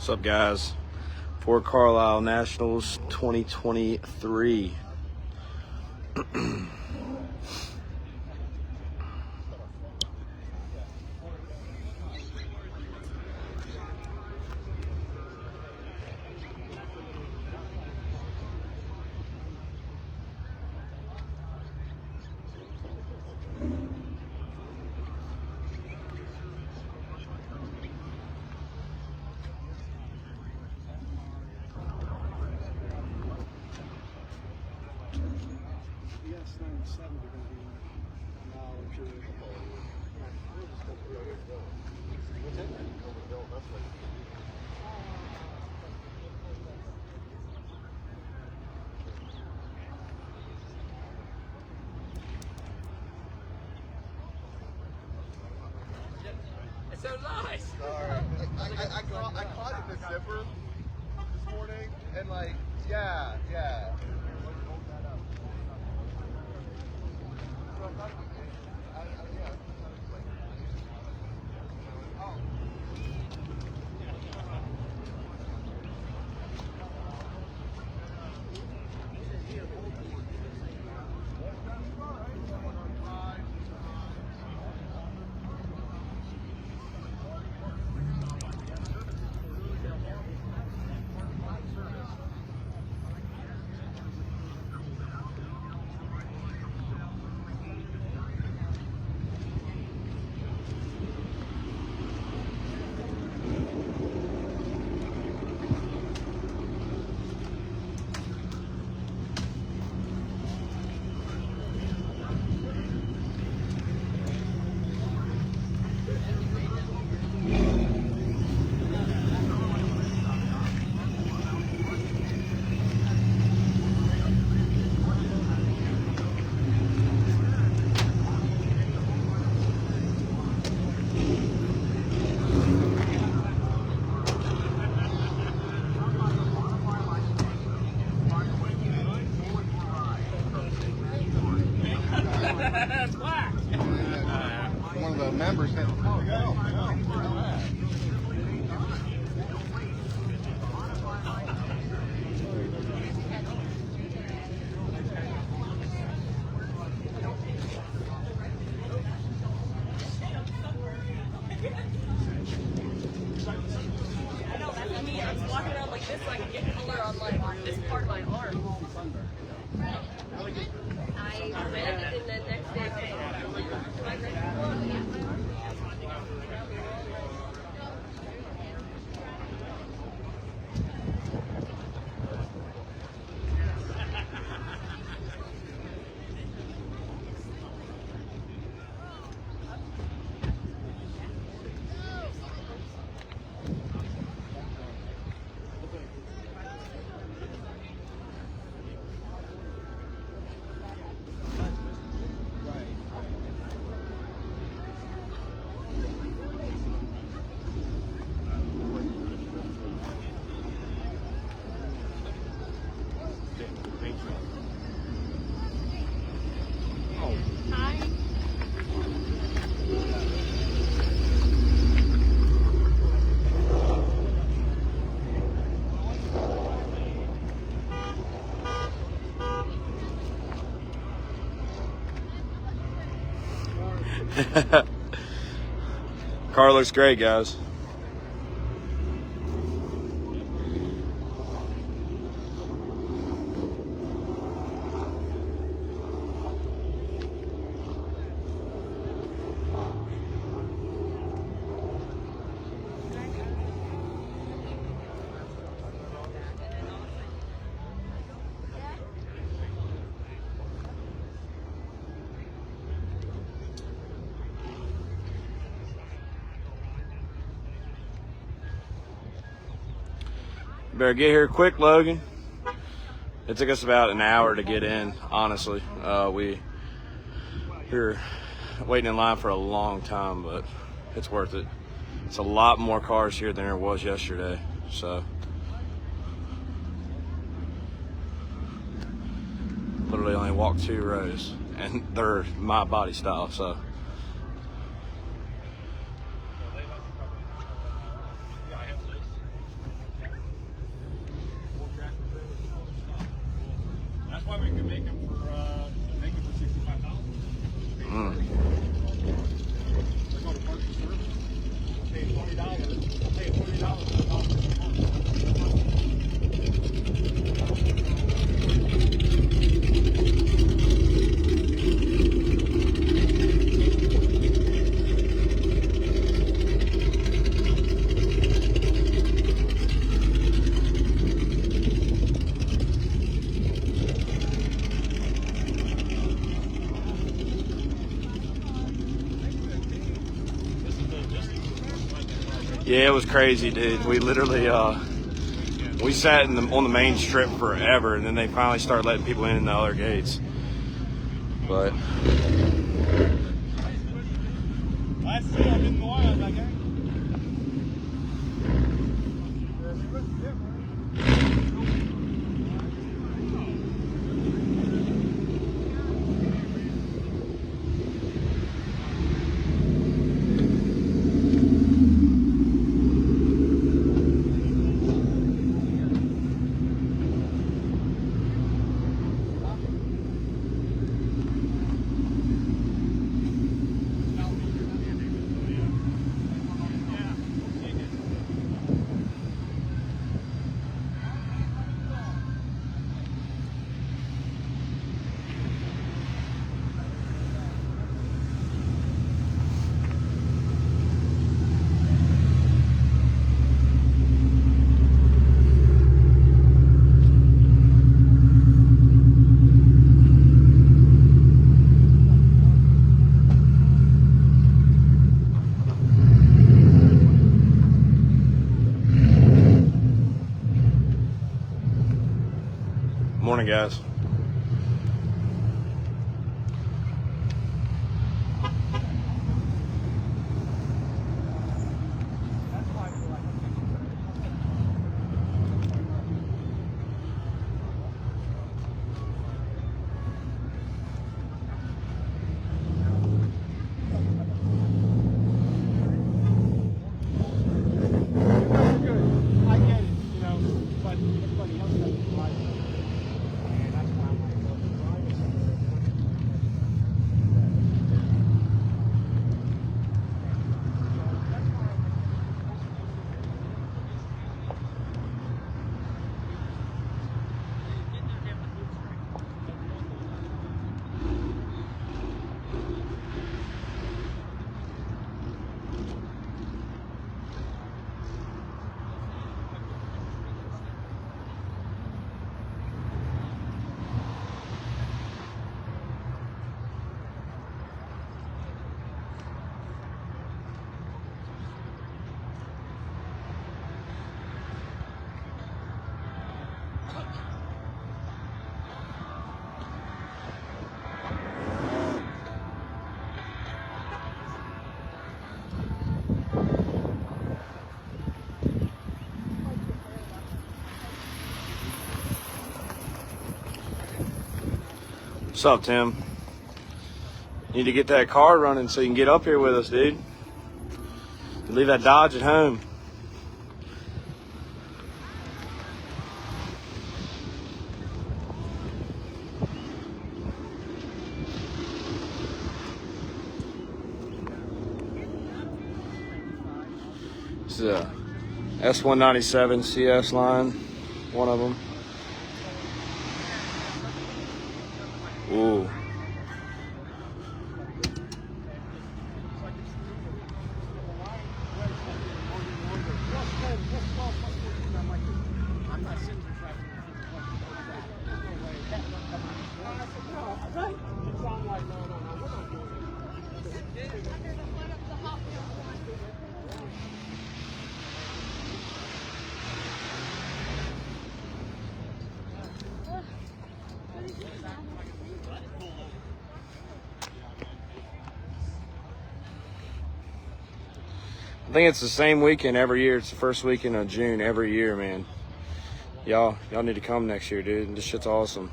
What's up, guys? For Carlisle Nationals 2023. It's so nice. I caught it in the zipper this morning, and like, yeah. One of the members said, "Oh, go." I know, that's me. I was walking around like this so I could get color on like this part of my arm. I ran it in the next day. Car looks great, guys. Better get here quick, Logan. It took us about an hour to get in, honestly. We were waiting in line for a long time, but it's worth it. It's a lot more cars here than there was yesterday, so. Literally only walked 2 rows, and they're my body style, so. Yeah, it was crazy, dude. We literally, we sat on the main strip forever, and then they finally started letting people in the other gates. But morning, guys. What's up, Tim? Need to get that car running so you can get up here with us, dude. You leave that Dodge at home. This is a S197 CS line, one of them. Ooh. I think it's the same weekend every year. It's the first weekend of June every year, man. Y'all need to come next year, dude. This shit's awesome.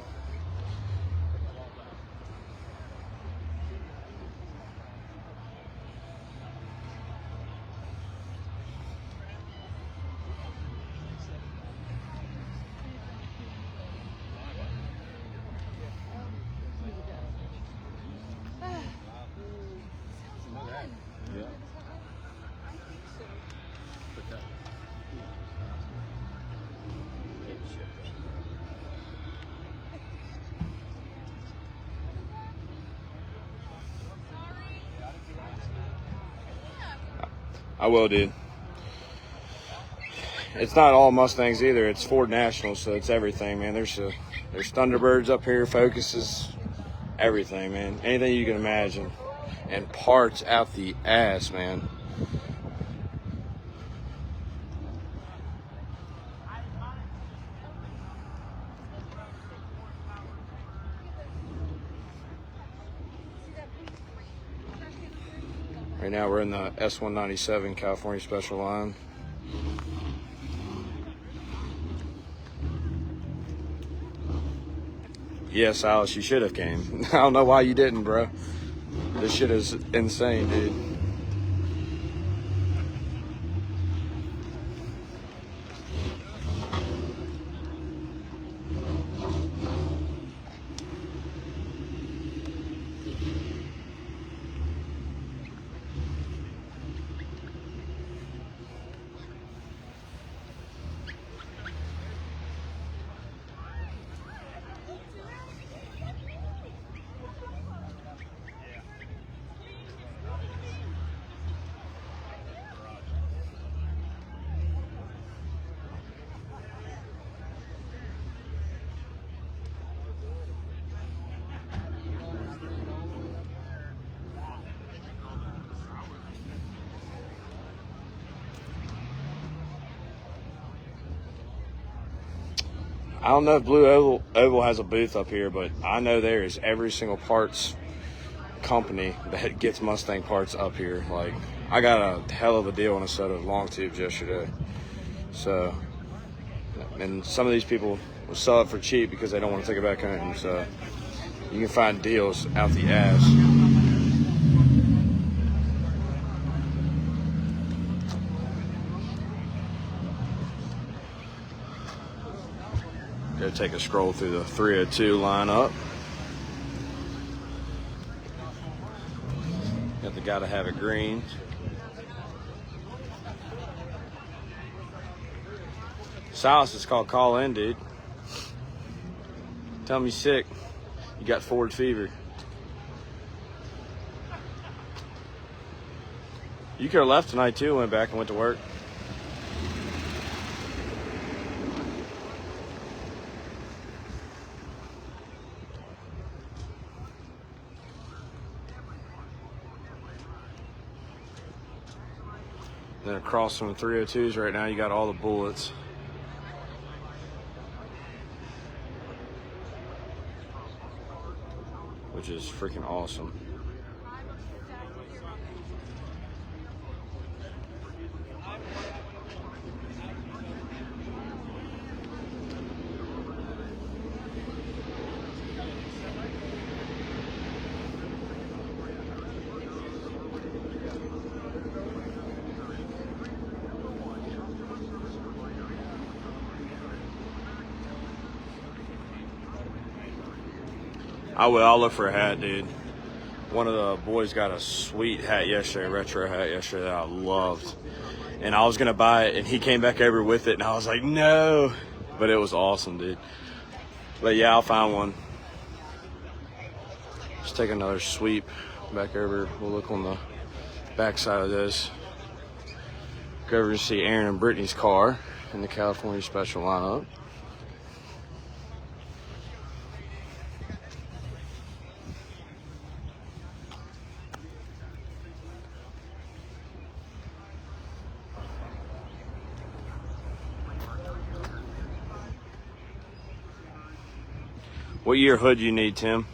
I will, dude. It's not all Mustangs either. It's Ford Nationals, so it's everything, man. There's Thunderbirds up here, Focuses, everything, man. Anything you can imagine. And parts out the ass, man. Right now we're in the S197 California Special line. Yes, Alice, you should have came. I don't know why you didn't, bro. This shit is insane, dude. I don't know if Blue Oval has a booth up here, but I know there is every single parts company that gets Mustang parts up here. Like, I got a hell of a deal on a set of long tubes yesterday. So, and some of these people will sell it for cheap because they don't want to take it back home. So, you can find deals out the ass. Go take a scroll through the 302 lineup. Got the Gotta Have It green. Silas is called call in, dude. Tell me sick. You got Ford fever. You could have left tonight too, went back and went to work. Then across from the 302s right now, you got all the Bullits. Which is freaking awesome. I'll look for a hat, dude. One of the boys got a sweet hat yesterday, retro hat yesterday that I loved. And I was going to buy it, and he came back over with it, and I was like, no. But it was awesome, dude. But yeah, I'll find one. Just take another sweep back over. We'll look on the back side of this. Go over and see Aaron and Brittany's car in the California Special lineup. What year hood do you need, Tim?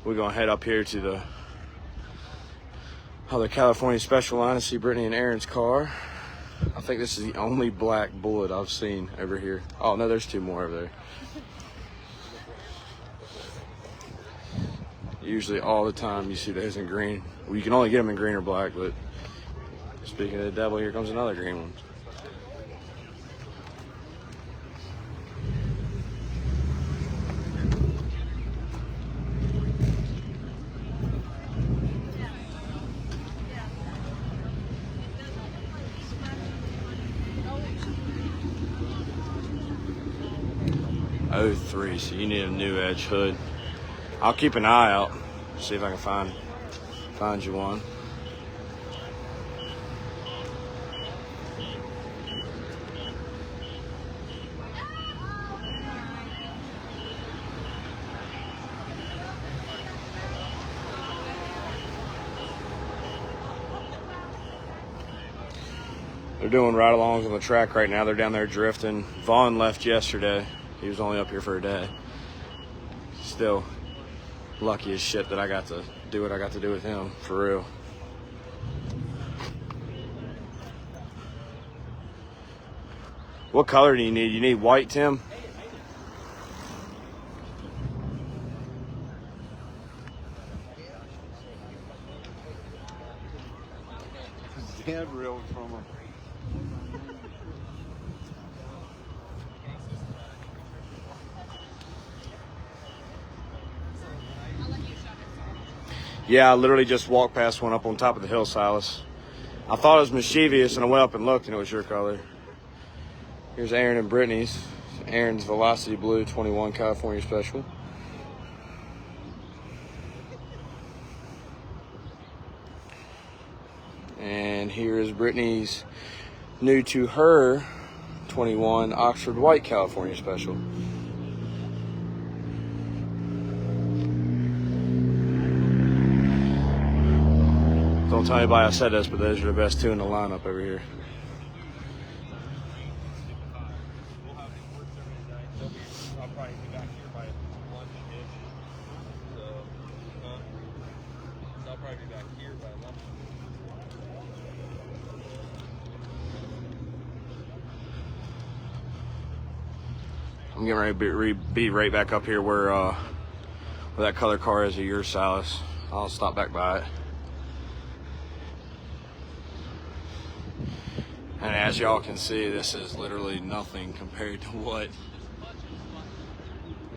We're gonna head up here to the other California Special line to see Brittany and Aaron's car. I think this is the only black Bullitt I've seen over here. Oh no, there's two more over there. Usually all the time you see those in green. Well, you can only get them in green or black, but speaking of the devil, here comes another green one. 03, so you need a new edge hood. I'll keep an eye out, see if I can find you one. They're doing ride-alongs on the track right now. They're down there drifting. Vaughn left yesterday. He was only up here for a day. Still lucky as shit that I got to do what I got to do with him, for real. What color do you need? You need white, Tim? Hand reeled from him. Yeah, I literally just walked past one up on top of the hill, Silas. I thought it was mischievous, and I went up and looked, and it was your color. Here's Aaron and Brittany's. Aaron's Velocity Blue 21 California Special. And here is Brittany's new to her 21 Oxford White California Special. Don't tell anybody I said this, but those are the best two in the lineup over here. I'll probably be back here by lunch-ish. So I'll probably be back here by lunch. I'm getting ready to be right back up here where that color car is of yours, Silas. I'll stop back by it. And as y'all can see, this is literally nothing compared to what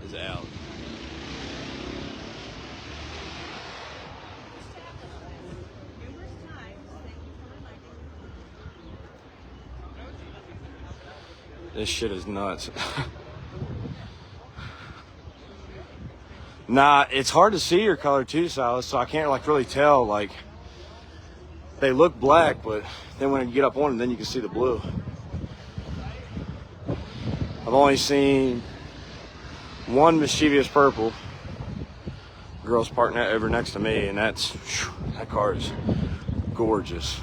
is out. This shit is nuts. Nah, it's hard to see your color too, Silas, so I can't like really tell. Like, they look black, but then when you get up on them, then you can see the blue. I've only seen one mischievous purple. Girl's parked over next to me, and that car is gorgeous.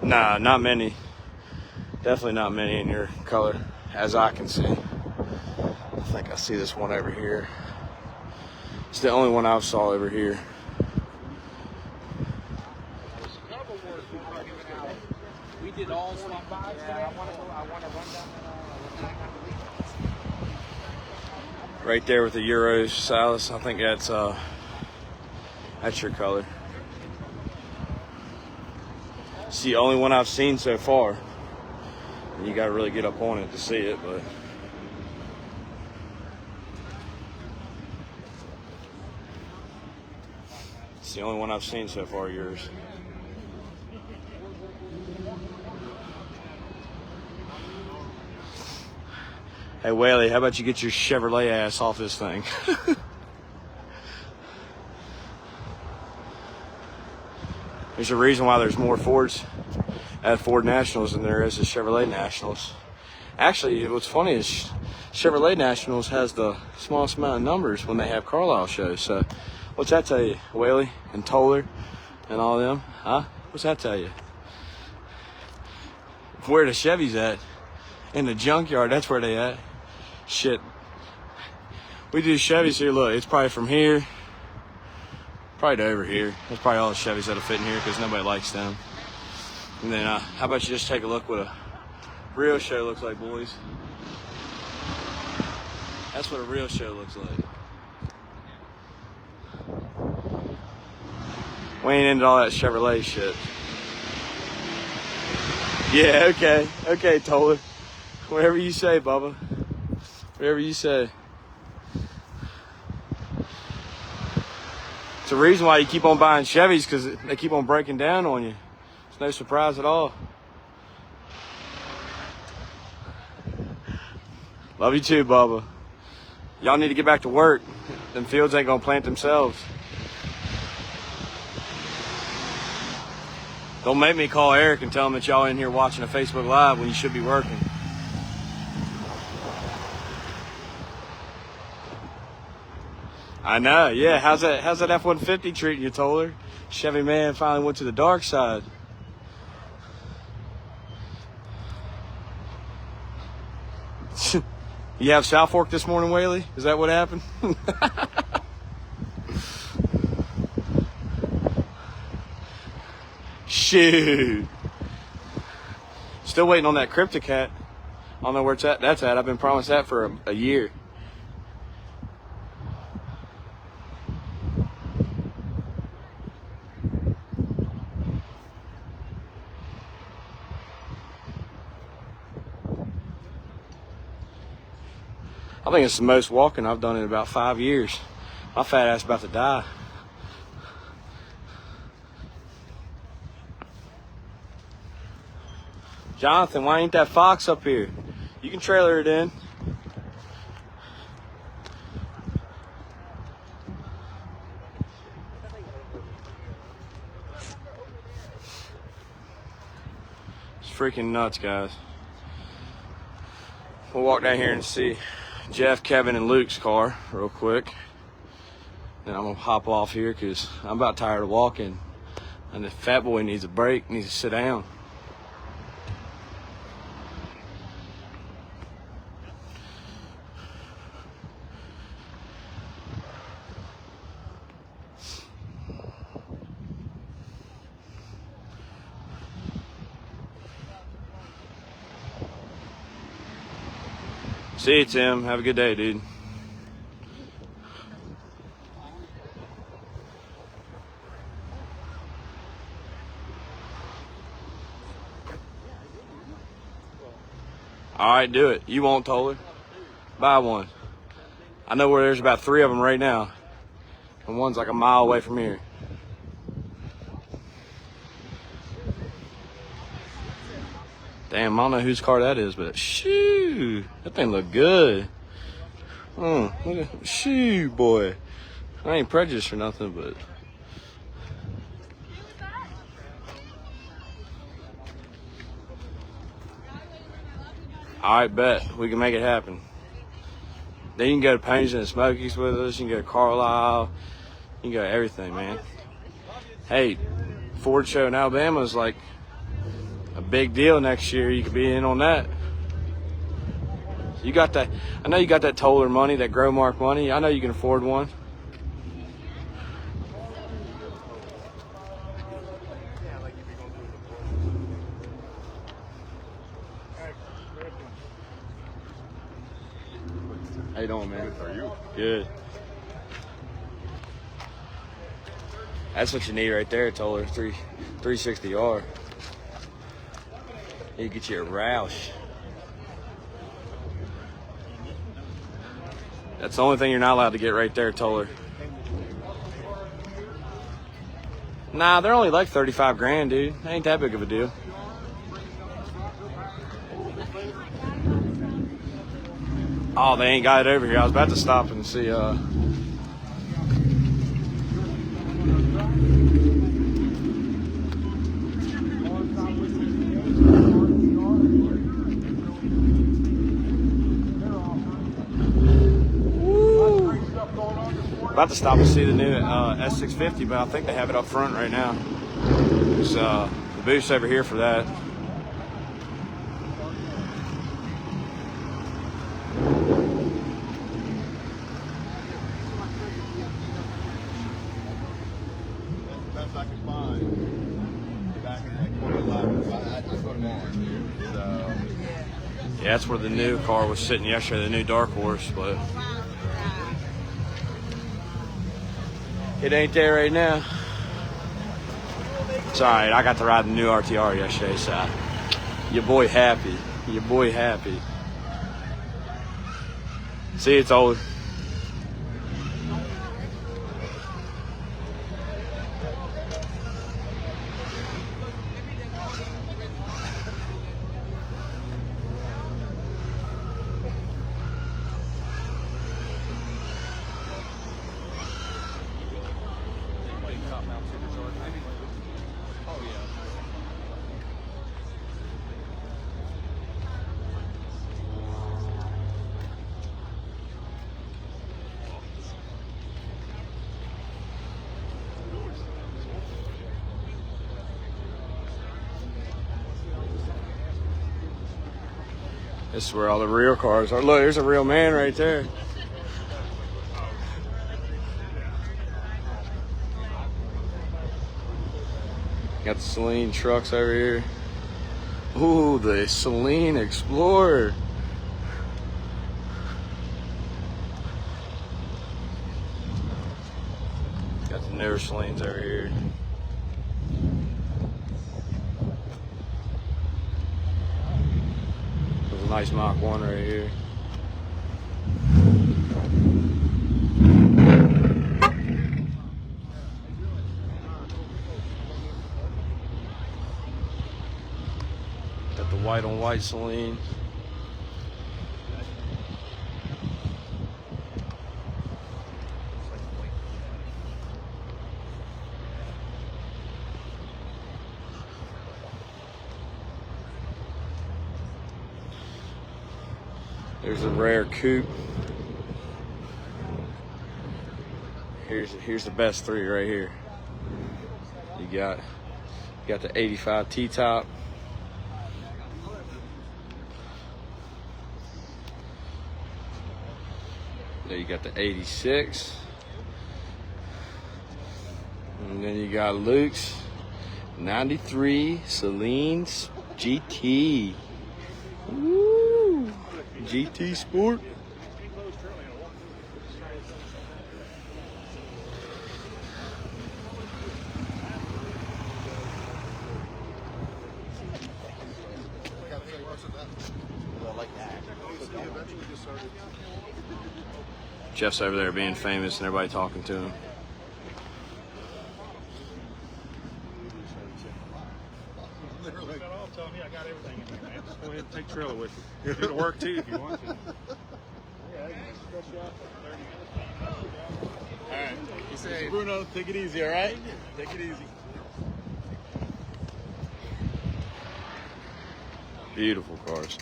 Nah, not many. Definitely not many in your color, as I can see. I think I see this one over here. It's the only one I've saw over here. We did all swap by. Yeah, I want to run down. Right there with the Euros, Silas. I think that's your color. It's the only one I've seen so far. And you got to really get up on it to see it, but. It's the only one I've seen so far, yours. Hey, Whaley, how about you get your Chevrolet ass off this thing? There's a reason why there's more Fords at Ford Nationals than there is at Chevrolet Nationals. Actually, what's funny is Chevrolet Nationals has the smallest amount of numbers when they have Carlisle shows. So, what's that tell you, Whaley and Toller and all of them? Huh? What's that tell you? Where the Chevys at? In the junkyard, that's where they at. Shit. We do Chevys here, look, it's probably from here, probably to over here. That's probably all the Chevys that'll fit in here because nobody likes them. And then, how about you just take a look what a real show looks like, boys. That's what a real show looks like. We ain't into all that Chevrolet shit. Yeah, okay. Okay, Toller. Whatever you say, Bubba. Whatever you say. the reason why you keep on buying Chevys, because they keep on breaking down on you. It's no surprise at all. Love you too, Bubba. Y'all need to get back to work. Them fields ain't gonna plant themselves. Don't make me call Eric and tell him that y'all in here watching a Facebook Live when you should be working. I know, yeah. How's that F-150 treating you, Toller? Chevy man finally went to the dark side. You have South Fork this morning, Whaley? Is that what happened? Shoot. Still waiting on that Cryptocat. I don't know where that's at. I've been promised that for a year. I think it's the most walking I've done in about 5 years. My fat ass about to die. Jonathan, why ain't that Fox up here? You can trailer it in. It's freaking nuts, guys. We'll walk down here and see Jeff, Kevin, and Luke's car real quick. Then I'm gonna hop off here because I'm about tired of walking. And the fat boy needs a break, needs to sit down. See you, Tim. Have a good day, dude. All right, do it. You won't, Toller. Buy one. I know where there's about 3 of them right now. And one's like a mile away from here. Damn, I don't know whose car that is, but shoo, that thing look good. Look at shoo, boy. I ain't prejudiced or nothing, but all right, bet we can make it happen. Then you can go to Paints and Smokies with us. You can go to Carlisle. You can go to everything, man. Hey, Ford show in Alabama is like a big deal next year. You could be in on that. You got that. I know you got that Toller money, that Growmark money. I know you can afford one. How you doing, man? How are you? Good. That's what you need right there, Toller. 360R. You get you a Roush. That's the only thing you're not allowed to get right there, Toller. Nah, they're only like 35 grand, dude. Ain't that big of a deal. Oh, they ain't got it over here. I was about to stop and see, about to stop and see the new S650, but I think they have it up front right now. There's the booth's over here for that. Best I could find. Back in like 2011, I put them on. So. Yeah, that's where the new car was sitting yesterday, the new Dark Horse, but it ain't there right now. It's all right. I got to ride the new RTR yesterday, so your boy happy. Your boy happy. See, it's old. This is where all the real cars are. Look, there's a real man right there. Got the Saleen trucks over here. Ooh, the Saleen Explorer. Got the newer Saleens over here. There's a nice Mach 1 right here. Got the white on white Saleen. There's a rare coupe. Here's the best three right here. You got the 85 T-top. Then you got the 86. And then you got Luke's 93 Saleen's GT. Woo! GT Sport. Jeff's over there being famous and everybody talking to him. I'm telling you, I got everything in there, man. Just go ahead and take trailer with you. It'll work too if you want to. All right. You say, Bruno, take it easy, all right? Take it easy. Beautiful cars.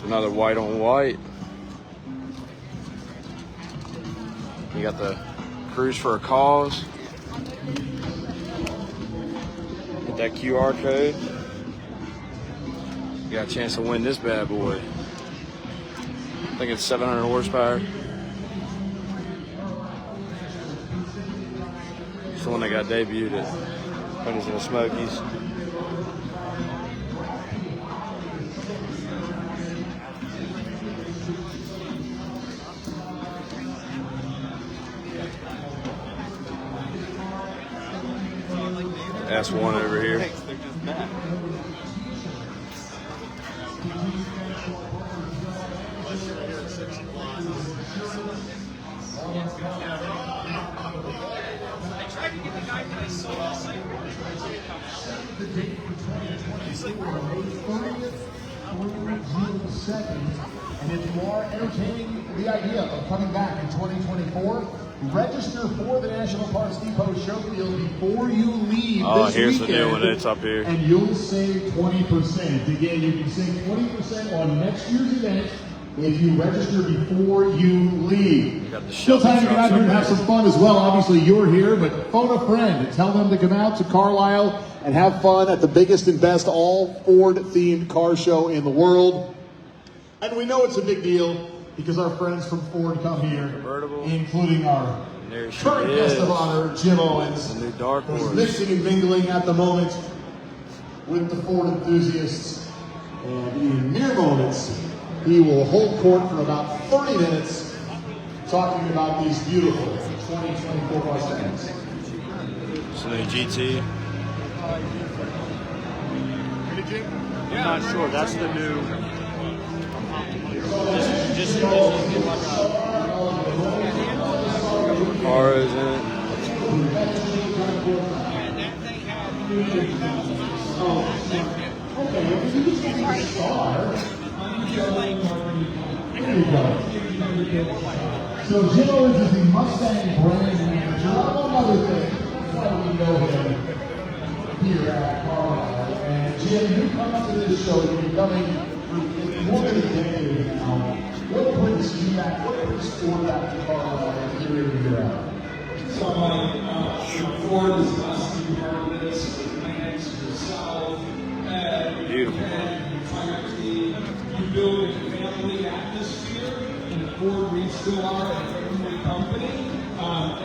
Another white on white. You got the Cruise for a Cause. Get that QR code. You got a chance to win this bad boy. I think it's 700 horsepower. It's the one that got debuted at Honeys and the Smokies. S1 over here. Thanks, they're just bad. And if you are entertaining the idea of coming back in 2024, register for the National Parts Depot show field before you leave this here's weekend, the new one. It's up here. and you'll save 20%. Again, you can save 20% on next year's event if you register before you leave. You got the Still Shelby time to get trucks out here and up have there. some fun as well. Obviously, you're here, but phone a friend and tell them to come out to Carlisle and have fun at the biggest and best all Ford-themed car show in the world. And we know it's a big deal because our friends from Ford come here, Convertible. including our There she current is. guest of honor, Jim Owens. The new Dark Who's Horse. mixing and mingling at the moment with the Ford enthusiasts. And in mere moments, he will hold court for about 30 minutes talking about these beautiful 2024 Mustangs. It's a new GT. I'm not sure. That's the new. Cars in it. So Jim Owen is the Mustang brand manager. Among other things, that's why we know him here at Carlisle. And Jim, you come to this show, you've been coming for more than a decade now. What brings you back? What brings Ford back to Carlisle year in, year out? So, Ford is the last to be part of this, with Lance, yourself, and you build a family atmosphere, and Ford, we still are a family company.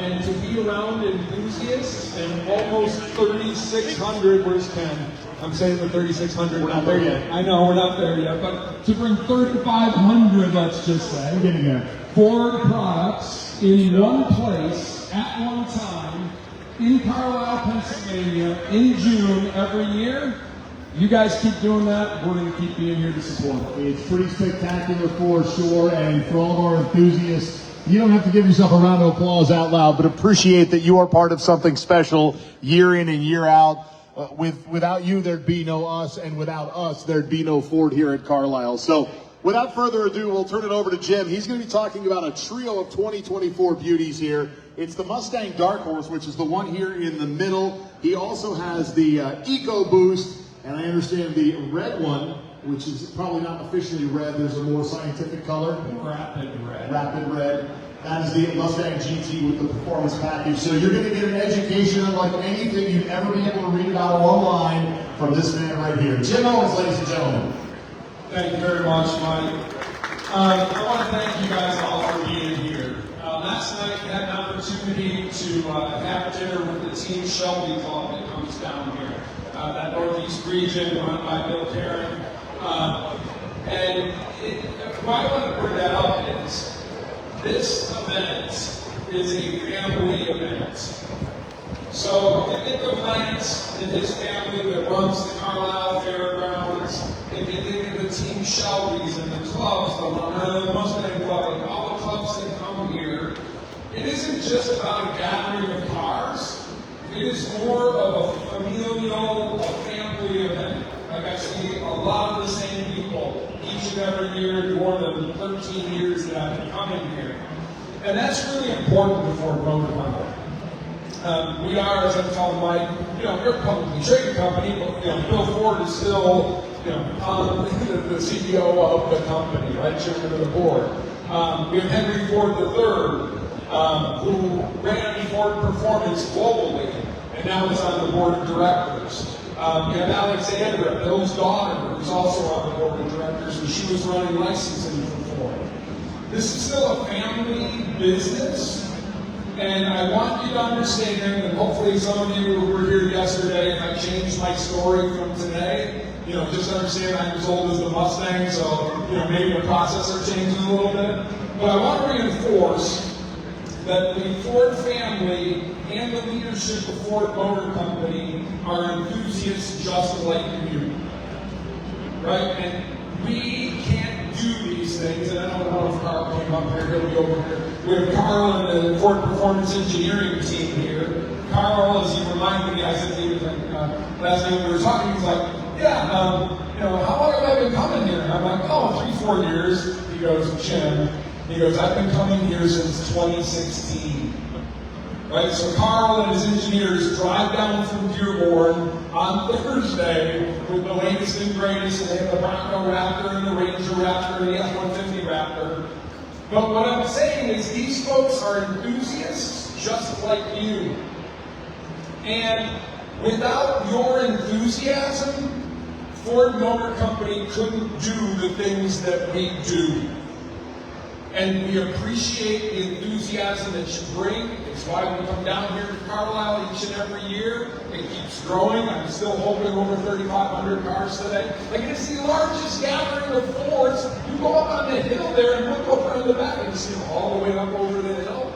And to be around enthusiasts and almost 3,600, where's Ken? I'm saying the 3,600. We're not there yet. I know we're not there yet, but to bring 3,500, let's just say, I'm getting there. Ford products in one place at one time in Carlisle, Pennsylvania, in June every year. You guys keep doing that, we're going to keep being here to support it. It's pretty spectacular for sure, and for all of our enthusiasts, you don't have to give yourself a round of applause out loud, but appreciate that you are part of something special year in and year out. Without you, there'd be no us, and without us, there'd be no Ford here at Carlisle. So without further ado, we'll turn it over to Jim. He's going to be talking about a trio of 2024 beauties here. It's the Mustang Dark Horse, which is the one here in the middle. He also has the EcoBoost, and I understand the red one, which is probably not officially red. There's a more scientific color. Rapid red. Rapid red. That is the Mustang GT with the performance package. So you're going to get an education unlike anything you'd ever be able to read about online from this man right here. Jim Owens, ladies and gentlemen. Thank you very much, Mike. I want to thank you guys all for being here. Last night I had an opportunity to have dinner with the Team Shelby Club that comes down here. That Northeast region run by Bill Karen. Why I want to bring that up is this event is a family event. So if you think of Lance and his family that runs the Carlisle Fairgrounds, if you think of the Team Shelby's and the clubs, the Mustang Club, and all the clubs that come here, it isn't just about a gathering of cars. It is more of a familial, a family event. Like I see a lot of the same people each and every year, more than 13 years that I've been coming here. And that's really important to Ford Motor Company. We are, as I'm telling Mike, we're a publicly traded company, but Bill Ford is still, the CEO of the company, right, chairman of the board. We have Henry Ford III, who ran Ford Performance globally, and now is on the board of directors. You have Alexandra, Bill's daughter, who's also on the board of directors, and she was running licensing for Ford. This is still a family business, and I want you to understand, and hopefully some of you who were here yesterday, if I changed my story from today, just understand I'm as old as the Mustang, so maybe the processor changed a little bit. But I want to reinforce that the Ford family and the leadership of Ford Motor Company are enthusiasts just like you, right? And we can't do these things, and I don't know if Carl came up here, he'll be over here. We have Carl and the Ford Performance Engineering team here. Carl, as he reminded me, I said he was like, last night we were talking, he's like, how long have I been coming here? And I'm like, 3-4 years. He goes, Jim, I've been coming here since 2016. Right, so Carl and his engineers drive down from Dearborn on Thursday with the latest and greatest, and they have the Bronco Raptor and the Ranger Raptor and the F-150 Raptor. But what I'm saying is these folks are enthusiasts just like you. And without your enthusiasm, Ford Motor Company couldn't do the things that we do. And we appreciate the enthusiasm that you bring. It's why we come down here to Carlisle each and every year. It keeps growing. I'm still hoping over 3,500 cars today. Like, it's the largest gathering of Fords. You go up on the hill there and look over in the back and you see them all the way up over the hill.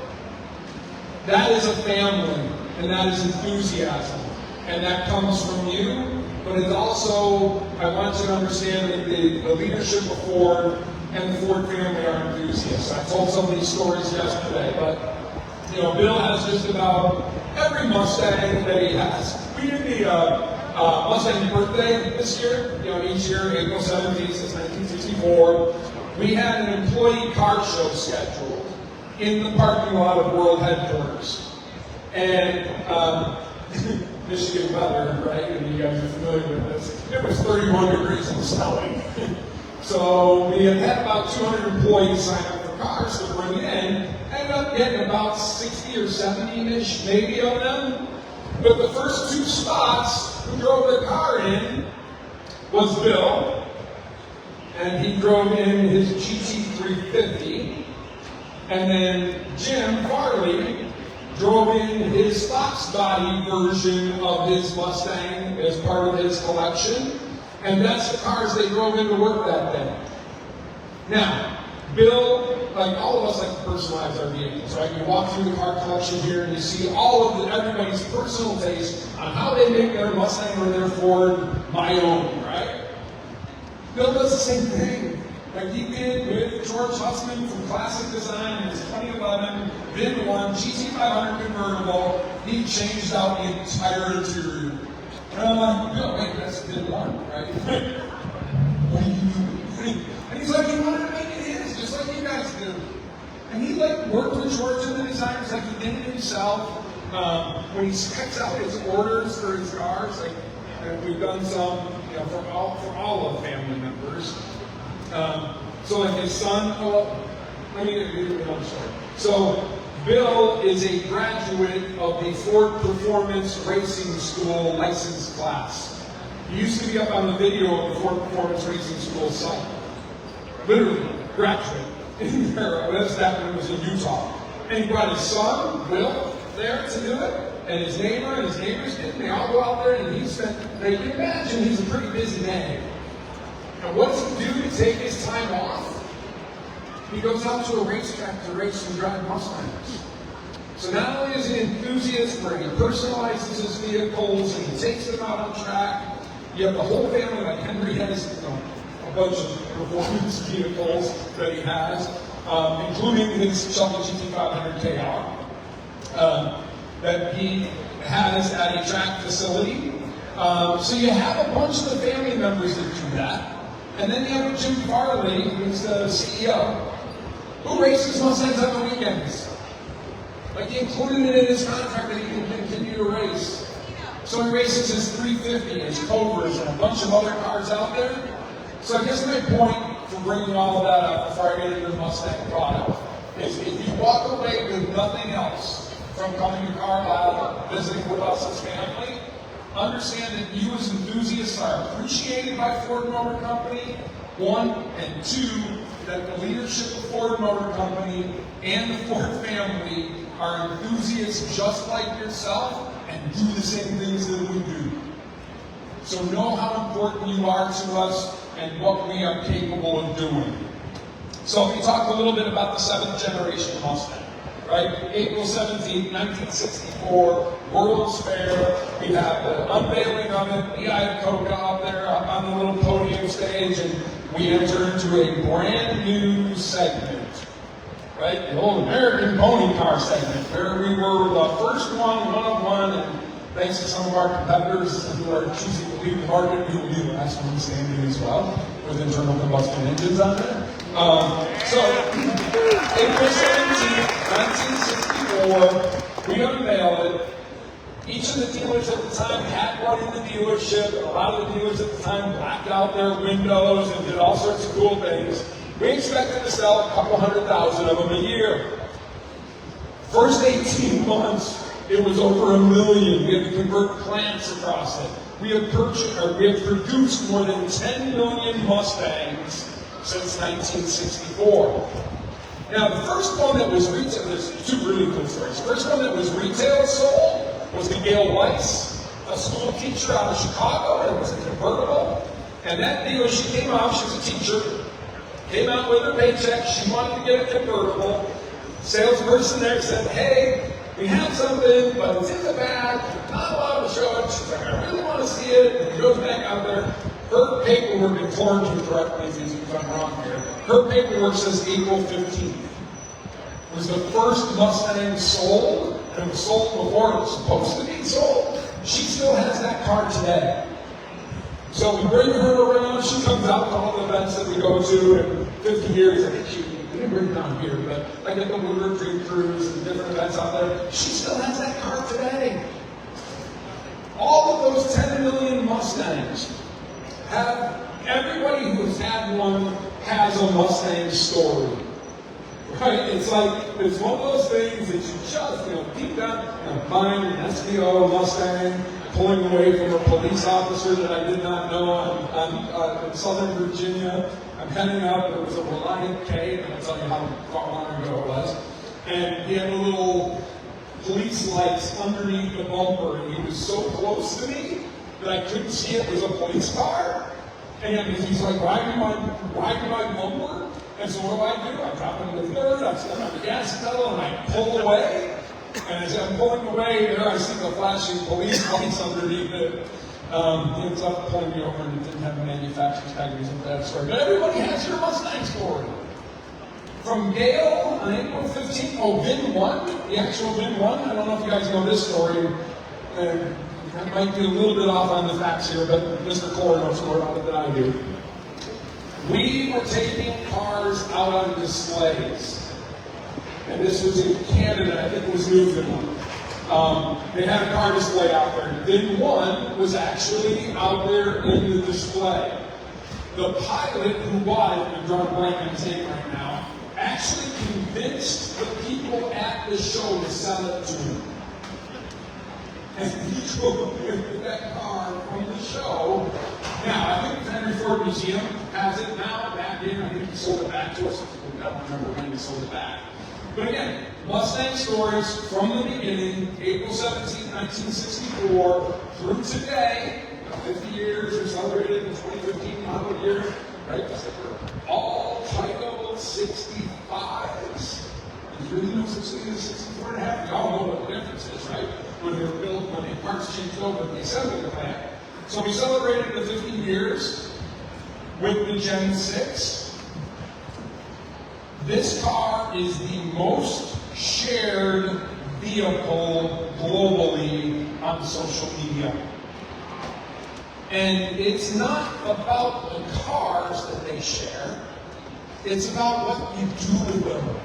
That is a family, and that is enthusiasm. And that comes from you, but it's also, I want you to understand that the leadership of Ford and the Ford family are enthusiasts. I told some of these stories yesterday, but Bill has just about every Mustang that he has. We did the Mustang birthday this year. Each year, April 17th since 1964, we had an employee car show scheduled in the parking lot of World Headquarters. And Michigan weather, right? And you guys are familiar with this. It was 31 degrees and snowing. So we had about 200 employees sign up for cars to bring in. Ended up getting about 60 or 70-ish, maybe, of them. But the first 2 spots who drove their car in was Bill, and he drove in his GT350. And then Jim Farley drove in his Fox body version of his Mustang as part of his collection. And that's the cars they drove into work that day. Now, Bill, like all of us, like to personalize our vehicles, right? You walk through the car collection here and you see all of everybody's personal taste on how they make their Mustang or their Ford my own, right? Bill does the same thing. Like he did with George Hussman from Classic Design in his 2011 VIN 1 GT500 convertible. He changed out the entire interior. And I'm like, Bill, wait, that's VIN 1, right? What are you doing? And he's like, he wanted to make it his, just like you guys do. And he like worked with George and the designers like he did it himself. When he specs out his orders for his cars, like we've done some, you know, for all of the family members. So like his son, let me get a story. So Bill is a graduate of the Ford Performance Racing School license class. He used to be up on the video of the Ford Performance Racing School site. Literally, graduate. That's that when it was in Utah. And he brought his son, Will, there to do it. And his neighbors did. They all go out there and he spent, now you can imagine he's a pretty busy man. And what does he do to take his time off? He goes out to a racetrack to race and drive Mustangs. So not only is he an enthusiast where he personalizes his vehicles and he takes them out on track, you have the whole family, like Henry has a bunch of performance vehicles that he has, including his Shelby GT500 KR that he has at a track facility. So you have a bunch of the family members that do that. And then you have Jim Farley, who's the CEO, who races Mustangs on the weekends. Like he included it in his contract that he can continue to race. So he races his 350, his Cobras, and a bunch of other cars out there. So I guess my point for bringing all of that up before I get into the Mustang product is if you walk away with nothing else from coming to Carlisle, visiting with us as family, understand that you as enthusiasts are appreciated by Ford Motor Company, 1, and 2, that the leadership of Ford Motor Company and the Ford family are enthusiasts just like yourself and do the same things that we do. So know how important you are to us and what we are capable of doing. So we talked a little bit about the 7th generation Mustang. Right? April 17th, 1964, World's Fair. We have the unveiling of it. We had Coca up there on the little podium stage, and we enter into a brand new segment. Right? The old American pony car segment, where we were the first one of one, and thanks to some of our competitors who are choosing to leave the market, we will be the last one standing as well, with internal combustion engines on there. So, April 17th, 1964, we unveiled it. Each of the dealers at the time had one in the dealership. A lot of the dealers at the time blacked out their windows and did all sorts of cool things. We expected to sell a couple 100,000 of them a year. First 18 months, it was over 1 million. We had to convert plants across it. We have produced more than 10 million Mustangs since 1964. Now, the first one that was retail, there's 2 really cool stories. The first one that was retail sold was the Gail Weiss, a school teacher out of Chicago, and it was a convertible. And that deal, she came out, she was a teacher, came out with her paycheck, she wanted to get a convertible. Salesperson there said, hey, we have something, but it's in the back, not allowed to show it. She's like, I really want to see it. And he goes back out there. Her paperwork, and Torrance can correct me if I'm wrong here, her paperwork says April 15th. It was the first Mustang sold, and it was sold before it was supposed to be sold. She still has that car today. So we bring her around, she comes out to all the events that we go to, and 50 years, I think we didn't bring her down here, but like at the Lunar Dream Cruise and different events out there, she still has that car today. those 10 million Mustangs, everybody who's had one has a Mustang story. Right? It's like, it's one of those things that you just, deep down, buying an SVO Mustang, pulling away from a police officer that I did not know in Southern Virginia. I'm heading up, it was a Reliant K, and I'll tell you how far long ago it was. And he had a little police lights underneath the bumper, and he was so close to me that I couldn't see it was a police car. And he's like riding my bumper. And so what do? I drop into the third, I step on the gas pedal, and I pull away. And as I'm pulling away, there I see the flashing police lights underneath it. It was up pulling me over, and it didn't have a manufacturer's tag. It was a bad story. But everybody has your Mustang story. From Gale on April 15th, VIN 1, the actual VIN 1. I don't know if you guys know this story. I might be a little bit off on the facts here, but Mr. Corey knows more about it than I do. We were taking cars out on displays. And this was in Canada, I think it was Newfoundland. They had a car display out there. VIN 1 was actually out there in the display. The pilot who bought it, I'm drawing a blank on his name right now, actually convinced the people at the show to sell it to him. And he drove with that car from the show. Now, I think the Henry Ford Museum has it now. Back in, I think he sold it back to us. I don't remember when he sold it back. But again, Mustang stories from the beginning, April 17, 1964, through today, 50 years, we celebrated in 2015, model year, right? All Tyco 65s. You really know such thing as 64 and a half? You all know what the difference is, right? When they were built, when the parts changed over the assembly plant. So we celebrated the 50 years with the Gen 6. This car is the most shared vehicle globally on social media. And it's not about the cars that they share, it's about what you do with them.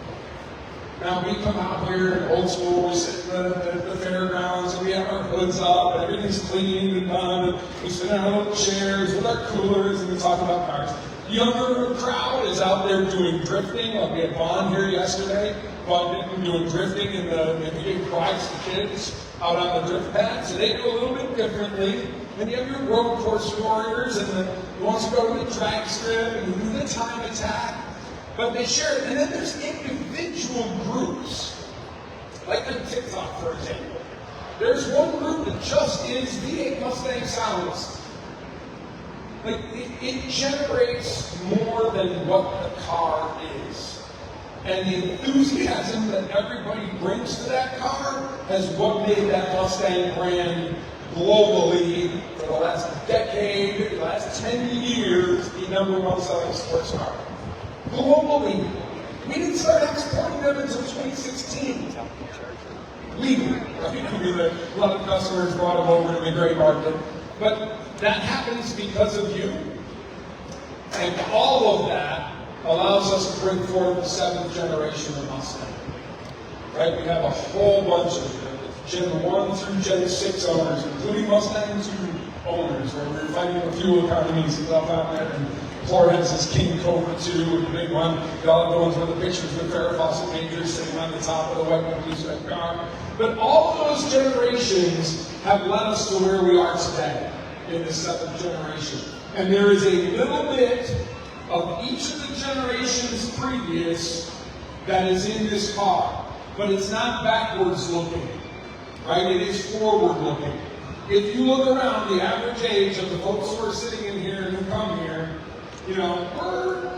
Now we come out here in old school, we sit at the fairgrounds, and we have our hoods up, and everything's clean and done, and we sit in our little chairs with our coolers, and we talk about cars. The younger crowd is out there doing drifting, like we had Vaughn here yesterday. Vaughn did doing drifting, and he gave prize to kids out on the drift pad, so they do a little bit differently. And you have your road course warriors, and the ones who go to the drag strip, and who do the time attack. But they share it, and then there's individual groups, like on TikTok, for example. There's one group that just is V8 Mustang soundless. Like, it generates more than what the car is. And the enthusiasm that everybody brings to that car has what made that Mustang brand globally for the last decade, the last 10 years, the #1 selling sports car. Globally. We didn't start exporting them until 2016. Legally. Right? A lot of customers brought them over to the gray market. But that happens because of you. And all of that allows us to bring forward the 7th generation of Mustang. Right? We have a whole bunch of Gen 1 through Gen 6 owners, including Mustang 2 owners, where we're fighting the fuel economies and stuff out there. And Florida has this King Cobra 2, the big one. Y'all have the ones with the pictures with Farrah Fawcett Majors sitting on the top of the white and blue red car. But all of those generations have led us to where we are today in the 7th generation. And there is a little bit of each of the generations previous that is in this car. But it's not backwards looking, right? It is forward looking. If you look around, the average age of the folks who are sitting in here and who come here, we're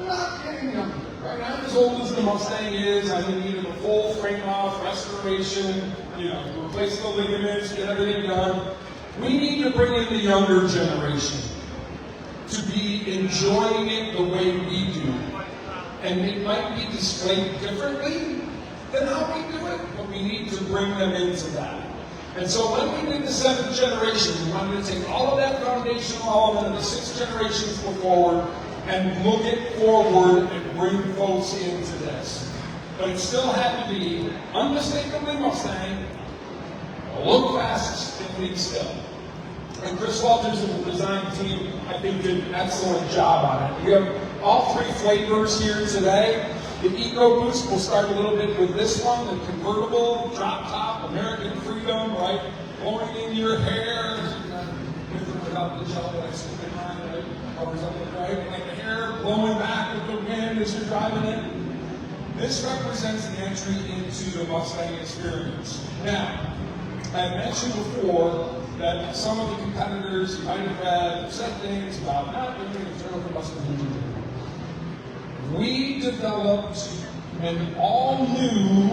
not getting younger, right? I'm as old as the Mustang is. I'm in need of a full frame-off restoration, replace the ligaments, get everything done. We need to bring in the younger generation to be enjoying it the way we do. And it might be displayed differently than how we do it, but we need to bring them into that. And so when we did the 7th generation, we wanted to take all of that foundational element of the 6th generations go forward and look it forward and bring folks into this. But it still had to be unmistakably Mustang, a low fast, 15 still. And Chris Walters and the design team, I think, did an excellent job on it. We have all three flavors here today. The EcoBoost, we'll start a little bit with this one, the convertible, drop top, American freedom, right? Blowing in your hair. Without the gel that I stick in mine, right? Covers up the right, like the hair blowing back with the wind as you're driving it. This represents the entry into the Mustang experience. Now, I mentioned before that some of the competitors you might have read have said things about not doing an internal combustion engine. We developed an all-new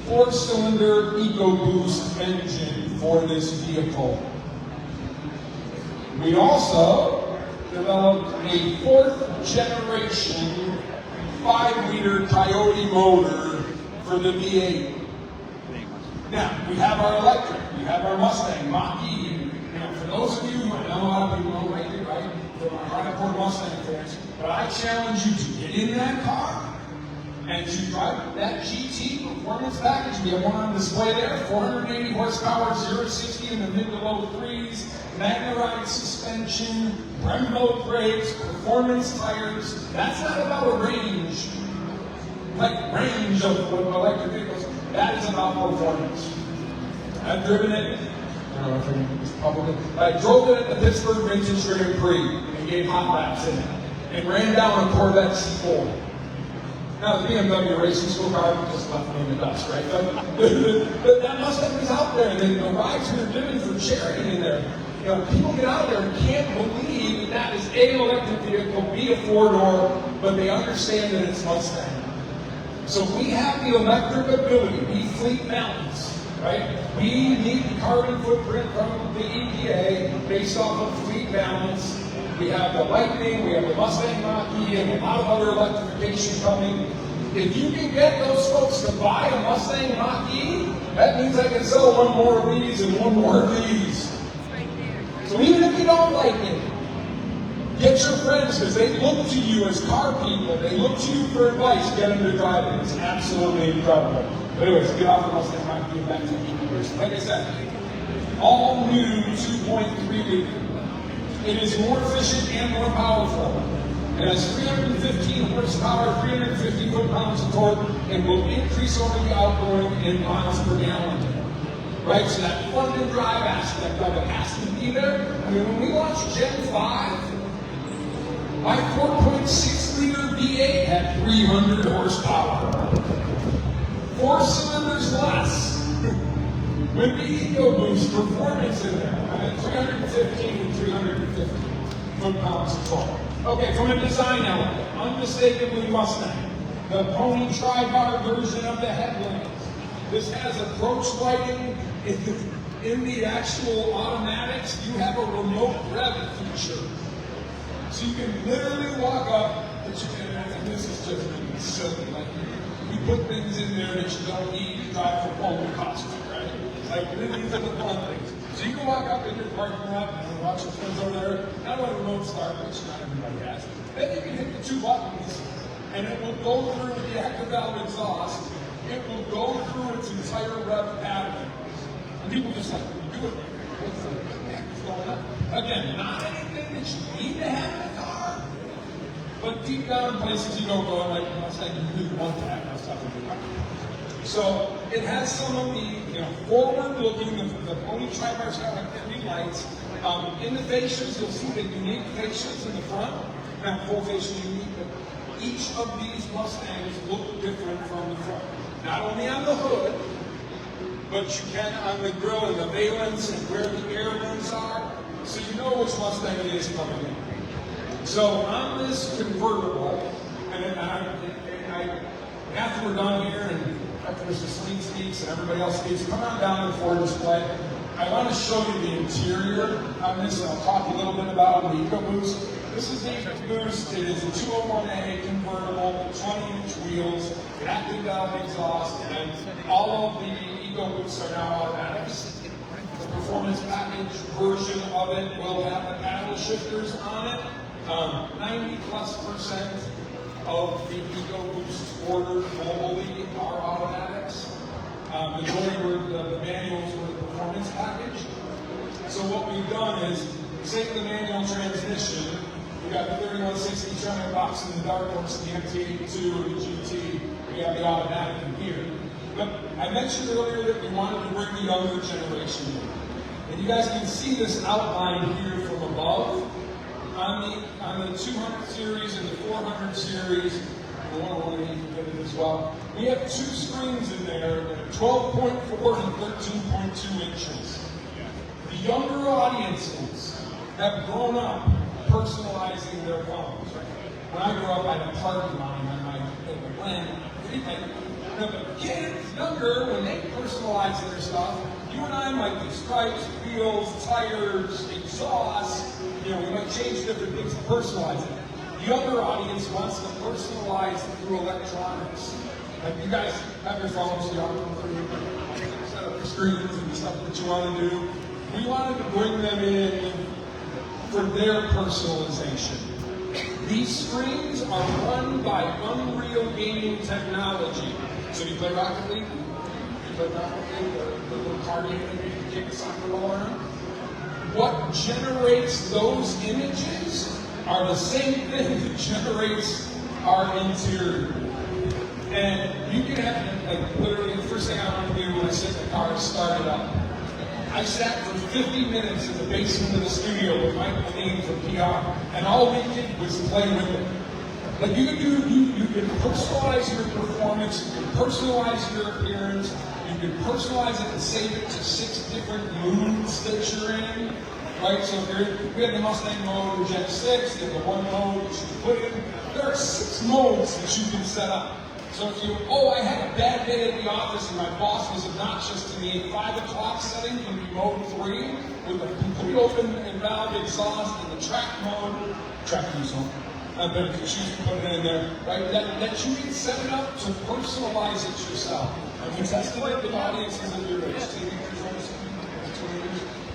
4-cylinder EcoBoost engine for this vehicle. We also developed a 4th generation 5-liter Coyote motor for the V8. Now, we have our electric, we have our Mustang, Mach. For those of you who I know a lot of people don't like it, right? From our hardcore Mustang fans, but I challenge you to get in that car and to drive that GT performance package. We have one on display there, 480 horsepower, 0 to 60 in the mid to low 3s, Magnerized suspension, Brembo brakes, performance tires. That's not about a range, like range of electric vehicles. That is about performance. I've driven it. I don't know if I can do this publicly. I drove it at the Pittsburgh Vintage Grand Prix and gave hot laps in it, and ran down a Corvette C4. Now, the BMW racing school car just left me in the dust, right? But that Mustang is out there, and the rides we were doing for charity in there. You know, people get out there and can't believe that is A, an electric vehicle, B, a 4-door, but they understand that it's Mustang. So we have the electric ability, we fleet balance, right? We meet the carbon footprint from the EPA based off of fleet balance. We have the Lightning, we have the Mustang Mach-E, and a lot of other electrification coming. If you can get those folks to buy a Mustang Mach-E, that means I can sell one more of these and one more of these. So even if you don't like it, get your friends, because they look to you as car people. They look to you for advice. Get them to drive it. It's absolutely incredible. But anyways, get off the Mustang Mach-E and back to the EcoBoost. Like I said, all new 2.3 liter. It is more efficient and more powerful. It has 315 horsepower, 350 foot-pounds of torque, and will increase over the outgoing in miles per gallon. Right, so that fun and drive aspect of it has to be there. I mean, when we launched Gen 5, my 4.6 liter V8 had 300 horsepower. 4 cylinders less. With the EcoBoost performance in there, I had 315 and 350 foot-pounds of torque. Okay, from a design element, unmistakably Mustang. The pony tri-bar version of the headlamps. This has approach lighting. In the actual automatics, you have a remote rev feature. So you can literally walk up, and this is just really silly, like you put things in there that you don't need to drive for Polo costume, right? Like these are the fun things. So you can walk up in your parking lot and watch your friends over there, not only remote start, which not everybody has. Then you can hit the 2 buttons, and it will go through the active valve exhaust. It will go through its entire rev pattern. And people just like, you do it. What's the heck is going on? Again, not anything that you need to have in a car, but deep down in places you don't go, like Mustang, you really want to have that stuff in your car. So it has some of the forward-looking, the pony tri-bars have like 3 lights. In the fascias, you'll see the unique fascias in the front. Not full fascia unique, but each of these Mustangs look different from the front. Not only on the hood, but you can on the grille and the valence and where the air vents are, so you know which Mustang it is coming in. So on this convertible, and after we're done here, and after Mr. Saleen speaks and everybody else speaks, come on down to the floor display. I want to show you the interior on this, and I'll talk a little bit about the EcoBoost. This is the EcoBoost. It is a 201A convertible, 20-inch wheels, active valve exhaust, and all of the EcoBoosts are now automatics. The performance package version of it will have the paddle shifters on it. 90+% of the EcoBoosts ordered globally are automatics. Majority were the manuals were the performance package. So what we've done done is, say for the manual transmission, we got the 3160 tremor box in the dark horse, the MT82 and the GT. We have the automatic in here. But I mentioned earlier that we wanted to bring the younger generation in. And you guys can see this outline here from above. On the 200 series and the 400 series, the 101 you can get it as well. We have 2 screens in there, 12.4 and 13.2 inches. The younger audiences have grown up personalizing their phones. When I grew up, I had a party line on my plan. The kids younger, when they personalize their stuff, you and I might do stripes, wheels, tires, exhaust. We might change different things to personalize it. The younger audience wants to personalize through electronics. Like you guys have your phones, you set up your screens and stuff that you want to do. We wanted to bring them in for their personalization. These screens are run by Unreal gaming technology. So you play Rocket League? You play Rocket League, the little car game that you can kick the soccer ball around? What generates those images are the same thing that generates our interior. And you can have, like, literally the first thing I want to do when I sit in the car is start it up. I sat for 50 minutes in the basement of the studio with Mike Saleen from PR, and all we did was play with it. Like you can personalize your performance, you can personalize your appearance, you can personalize it and save it to 6 different moods that you're in. Right? So we have the Mustang mode in Gen 6, you have the 1 mode that you can put in. There are 6 modes that you can set up. So if I had a bad day at the office and my boss was obnoxious to me, 5 o'clock setting can be mode 3 with a complete open and valve exhaust and the track mode, track diesel. But if you choose to put it in there, right, that you can set it up to personalize it yourself. And we tested it with audiences of your age,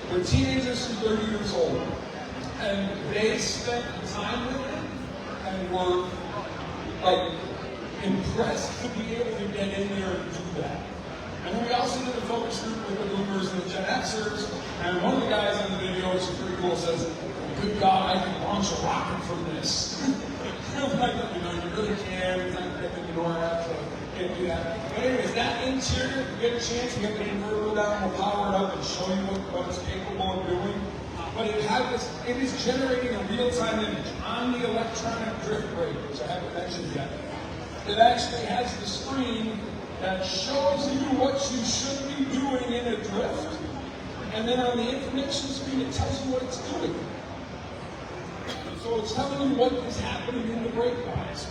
they're teenagers to 30 years old. And they spent time with it and were like impressed to be able to get in there and do that. And then we also did a focus group with the boomers and the Gen Xers, and one of the guys on the video, which is pretty cool, says, "Good God, I can launch a rocket from this." I'm like, you really can. It's not going to ignore that, so you can't do that. But anyways, that interior, if you get a chance, we have the inverter down, we'll power it up and show you what it's capable of doing. But it is generating a real-time image on the electronic drift brake, which I haven't mentioned yet. It actually has the screen that shows you what you should be doing in a drift. And then on the information screen, it tells you what it's doing. So it's telling you what is happening in the brake bias.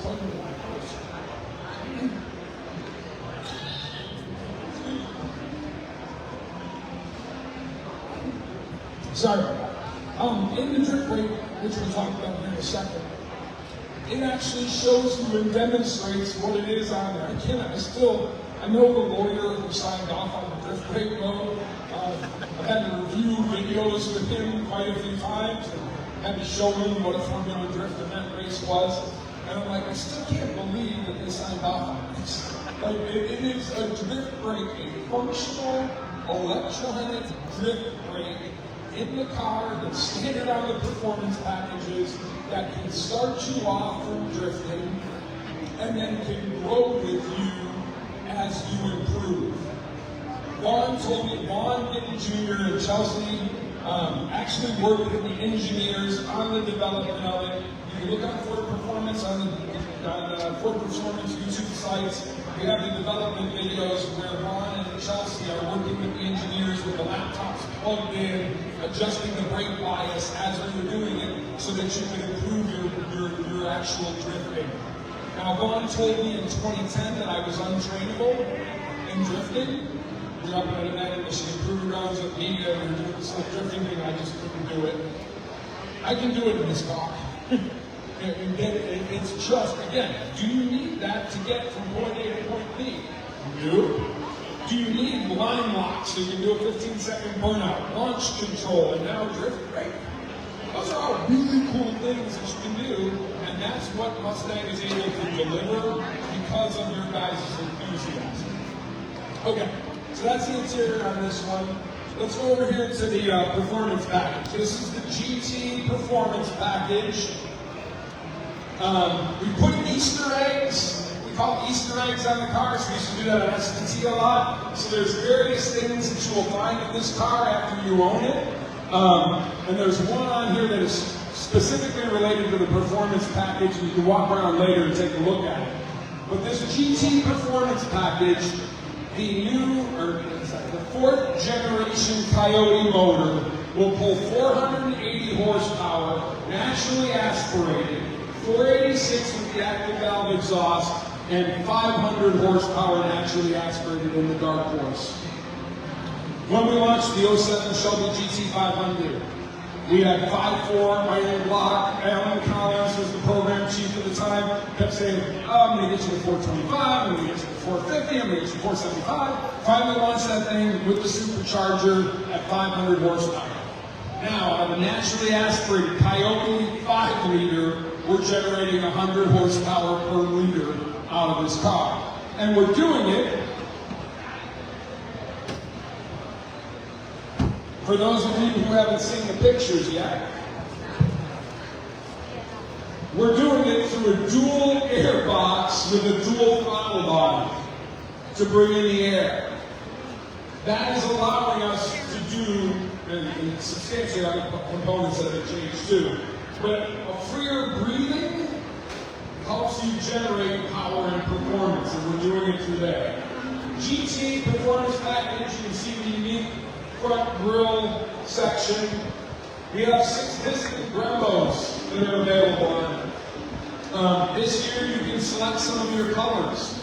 Sorry about that. In the drift brake, which we'll talk about in a second, it actually shows you and demonstrates what it is on there. I know the lawyer who signed off on the drift brake mode. I've had to review videos with him quite a few times and had to show him what a Formula Drift event race was. And I'm like, I still can't believe that they signed off on this. Like, it is a drift brake, a functional electronic drift brake in the car that's standard on the performance packages that can start you off from drifting and then can grow with you as you improve. Vaughn told me, Vaughn Gittens Jr. and Chelsea actually worked with the engineers on the development of it. You can look on Ford Performance on Ford Performance YouTube sites. We have the development videos where Vaughn and Chelsea are working with the engineers with the laptops plugged in, adjusting the brake bias as we were doing it so that you can improve your actual drifting. Now, Vaughn told me in 2010 that I was untrainable in drifting. We were up at an event in Michigan Proving Grounds with media and we were doing this whole drifting thing, I just couldn't do it. I can do it in this car. It's just, again, do you need that to get from point A to point B? No. Do you need line lock so you can do a 15-second burnout, launch control, and now drift brake? Those are all really cool things that you can do, and that's what Mustang is able to deliver because of your guys' enthusiasm. Okay, so that's the interior on this one. let's go over here to the performance package. This is the GT performance package. We put Easter eggs. We call Easter eggs on the car, so we used to do that on STT a lot. So there's various things that you will find in this car after you own it. And there's one on here that is specifically related to the performance package, and you can walk around later and take a look at it. But this GT performance package, the fourth generation Coyote motor will pull 480 horsepower, naturally aspirated, 486 with the active valve exhaust, and 500 horsepower naturally aspirated in the Dark Horse. When we launched the 07 Shelby GT500, we had 5.4 iron block. Alan Collins was the program chief at the time, kept saying, oh, I'm going to get you to 425, I'm going to get you to 450, I'm going to get you to 475. Finally launched that thing with the supercharger at 500 horsepower. Now, on a naturally aspirated Coyote 5 liter, we're generating 100 horsepower per liter out of this car. And we're doing it, for those of you who haven't seen the pictures yet, we're doing it through a dual air box with a dual throttle body to bring in the air. That is allowing us to do, and substantially other components that have changed too, but a freer breathing helps you generate power and performance, and we're doing it today. GT performance package, you can see the unique front grille section. We have 6 distant Brembos that are available on it. This year you can select some of your colors.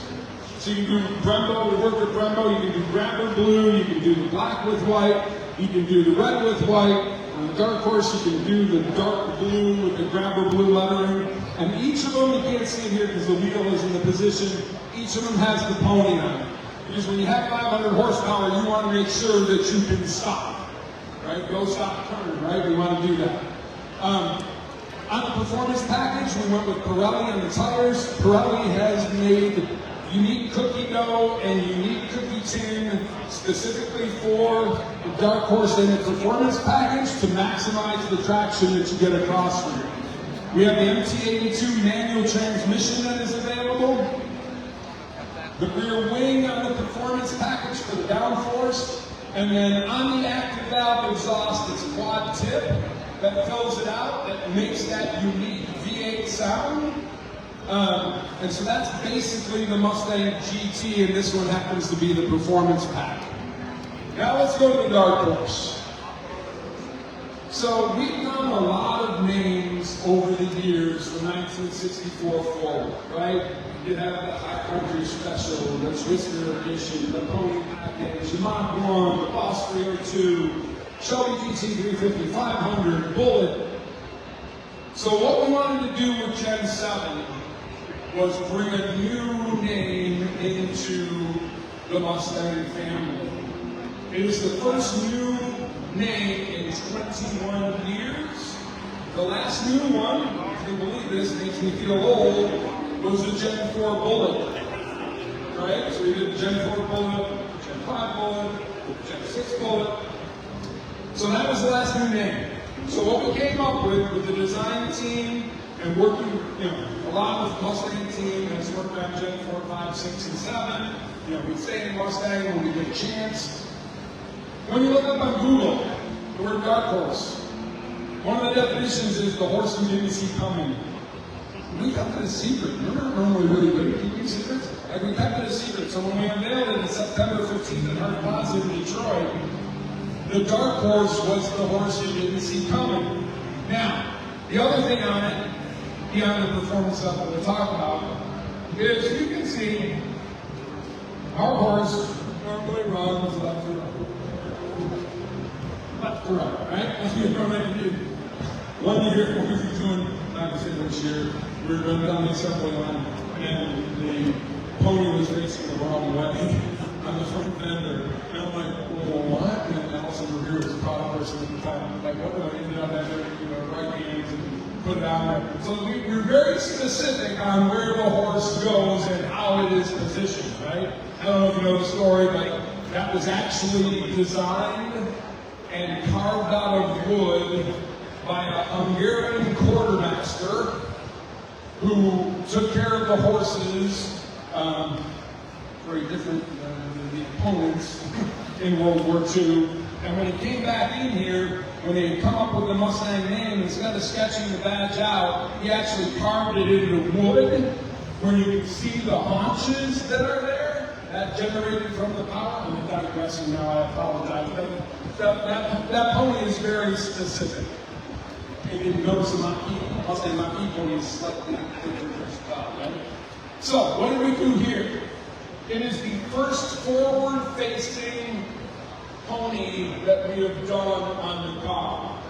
So you can do Brembo, we work with Brembo, you can do Grabber blue, you can do the black with white, you can do the red with white. On the Dark Horse you can do the dark blue with the Grabber blue lettering. And each of them, you can't see it here because the wheel is in the position, each of them has the pony on it. Because when you have 500 horsepower, you want to make sure that you can stop, right? Go, stop, turn, right? We want to do that. On the performance package, we went with Pirelli on the tires. Pirelli has made unique cookie dough and unique cookie tin specifically for the Dark Horse and the performance package to maximize the traction that you get across from it. We have the MT82 manual transmission that is available. The rear wing on the performance package for the downforce, and then on the active valve exhaust, it's a quad tip that fills it out, that makes that unique V8 sound. And so that's basically the Mustang GT, and this one happens to be the performance pack. Now let's go to the Dark Horse. So we've done a lot of names over the years from 1964 forward, right? You have the High Country Special, the Twister Edition, the Pony Package, the Mach 1, the Boss 302, Shelby GT 350, 500, Bullitt. So what we wanted to do with Gen 7 was bring a new name into the Mustang family. It is the first new name in 21 years. The last new one, if you believe this, makes me feel old, was the Gen 4 Bullitt. Right? So we did the Gen 4 Bullitt, Gen 5 Bullitt, Gen 6 Bullitt. So that was the last new name. So what we came up with the design team and working, a lot of the Mustang team has worked on Gen 4, 5, 6, and 7. We stay in Mustang when we get a chance. When you look up on Google, the word Dark Horse, one of the definitions is the horse you didn't see coming. We kept it a secret. Remember when we were really good at keeping secrets? Like we kept it a secret. So when we unveiled it on September 15th at Hart Plaza in Detroit, the Dark Horse was the horse you didn't see coming. Now, the other thing on it, beyond the performance stuff that we'll talk about, is you can see our horse normally runs left to right. Left to right, right? You know what I mean? One year, what we were doing, not to say this year, we were running down the assembly line, and the pony was racing the wrong way on the front fender. And I'm like, well, what? And then Allison Revere was a product person at the time. I'm like, what? I ended up having, right hands and put it on there. So we're very specific on where the horse goes and how it is positioned, right? I don't know if you know the story, but that was actually designed and carved out of wood by a Hungarian quartermaster who took care of the horses, very different than the opponents in World War II. And when he came back in here, when they had come up with the Mustang name, instead of sketching the badge out, he actually carved it into wood, where you can see the haunches that are there, that generated from the power. I'm digressing now, I apologize. That pony is very specific. If you notice the Mustang Mach pony is slightly different style, right? So, what do we do here? It is the first forward-facing pony that we have done on the car.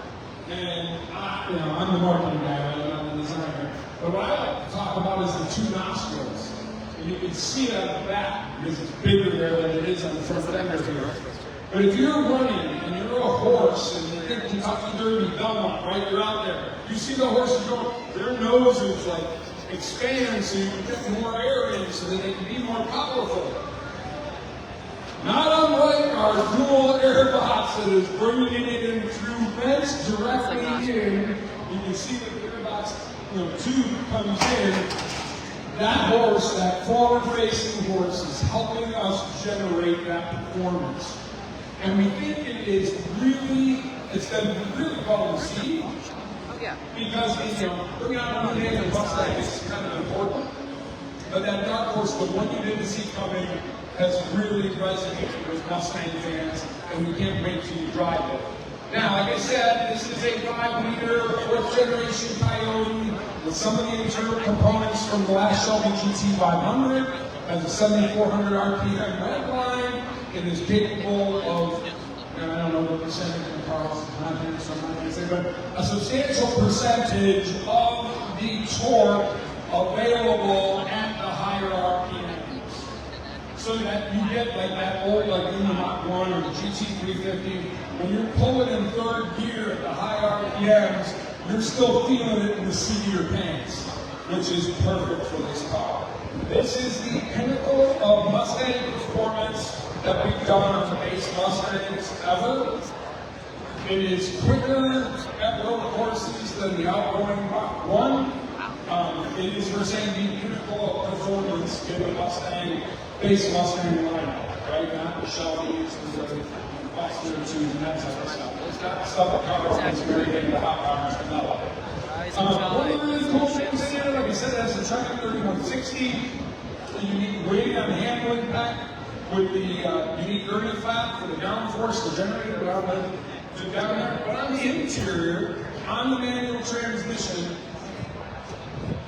And I'm the marketing guy, I'm not the designer. But what I like to talk about is the two nostrils. And you can see it on the back because it's bigger there than it is on the front fender here. But if you're running and you're a horse and you think Kentucky Derby, Belmont, right? You're out there. You see the horses go, their noses like expand so you can get more air in so that they can be more powerful. Not unlike our dual air box that is bringing it in through vents directly in. You can see that the air box tube comes in. That horse, that forward-facing horse, is helping us generate that performance. And we think it's going to be really well received. Oh, yeah. Because, bringing out a new name in Mustang is kind of important. But that dark horse, the one you didn't see coming, has really resonated with Mustang fans, and we can't wait till you drive it. Now, like I said, this is a 5-liter, 4th-generation Coyote with some of the internal components from the last Shelby GT500, has a 7,400 RPM redline. It is capable of, and I don't know what percentage of cars content, so I'm not going to say, but a substantial percentage of the torque available at the higher RPM. So that you get like that old, like in the Mach 1 or the GT350, when you're pulling in third gear at the high RPMs, you're still feeling it in the seat of your pants, which is perfect for this car. This is the pinnacle of Mustang performance that we've done on the base Mustangs ever. It is quicker at road courses than the outgoing Mach 1. It is, we're saying, the pinnacle of performance in the Mustang, base Mustang lineup, right? Not the Shelby's and the Foster 2s and that type of stuff. That stuff that covers very big the hot cars develop. One of the really cool things in there, like I said, it has the Truck 3160, the unique weight on the handling pack, with the unique gurney flap for the downforce, the generator down there. But on the interior, on the manual transmission,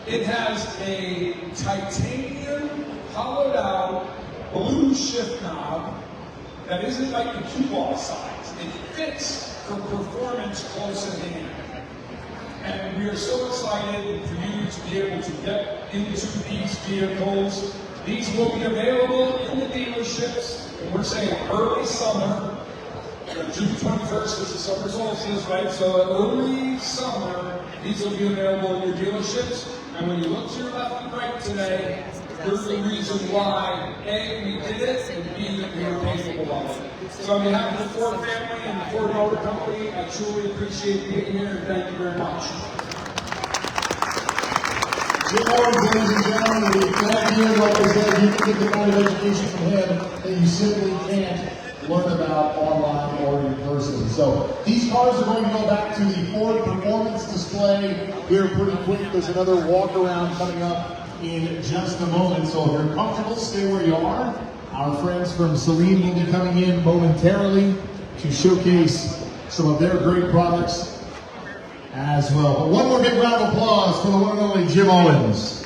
it has a titanium hollowed out blue shift knob that isn't like the cue ball size. It fits for performance close at hand. And we are so excited for you to be able to get into these vehicles. These will be available in the dealerships, and we're saying early summer. June 21st is the summer solstice, right? So early summer, these will be available in your dealerships. And when you look to your left and right today, there's the reason why, A, we did it, and B, that we were capable of it. So on behalf of the Ford family and the Ford Motor Company, I truly appreciate being here, and thank you very much. Jim Owen, ladies and gentlemen, the glad here, like I said, you can get the kind of education from him that you simply can't learn about online or in person. So these cars are going to go back to the Ford Performance Display here pretty quick. There's another walk around coming up in just a moment. So if you're comfortable, stay where you are. Our friends from Saleen will be coming in momentarily to showcase some of their great products as well. But one more big round of applause for the one and only Jim Owens.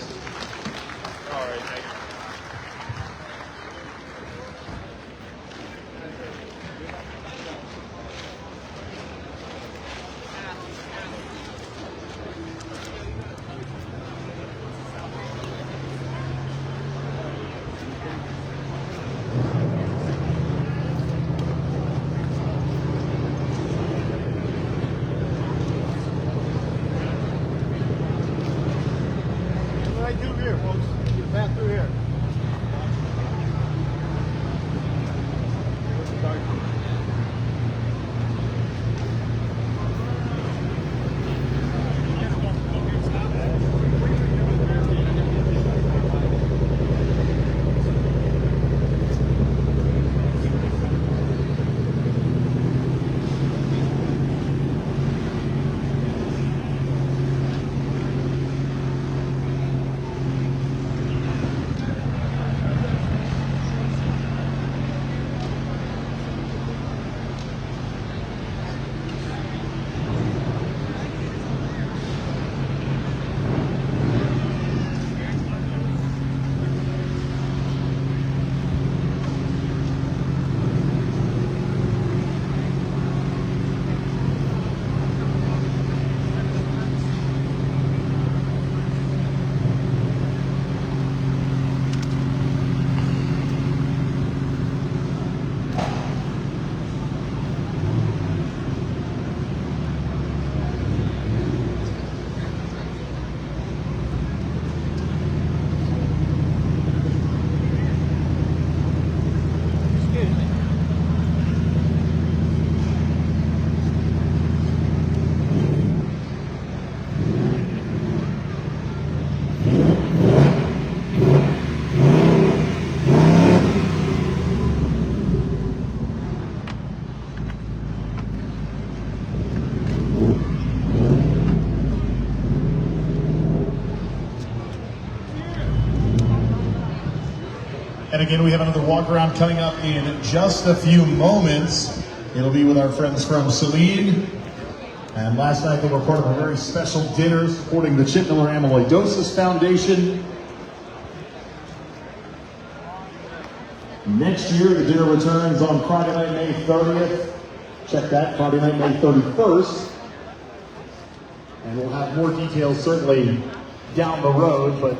And again, we have another walk around coming up in just a few moments. It'll be with our friends from Saleen. And last night they were part of a very special dinner supporting the Chip Miller Amyloidosis Foundation. Next year, the dinner returns on Friday night, May 30th. Check that, Friday night, May 31st. And we'll have more details certainly down the road, but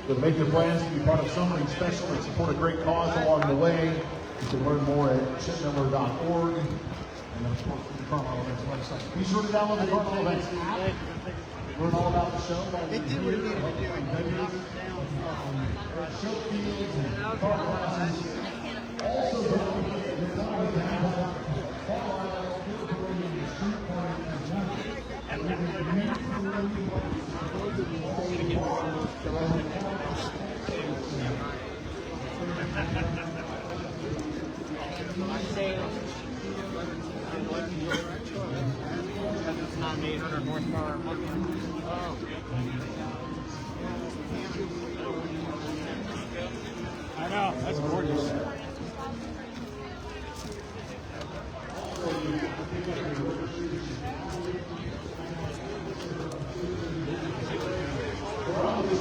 to make your plans to be part of something special and support a great cause along the way, you can learn more at chipmiller.org. And of course, the Carlisle Events website. Be sure to download the Carlisle Events app. Learn all about the show. It did what it needed to do. Show fields and car classes. Also, don't forget you're going to have Carlisle Street Party and It's not 800 horsepower. I know, that's gorgeous. We're on the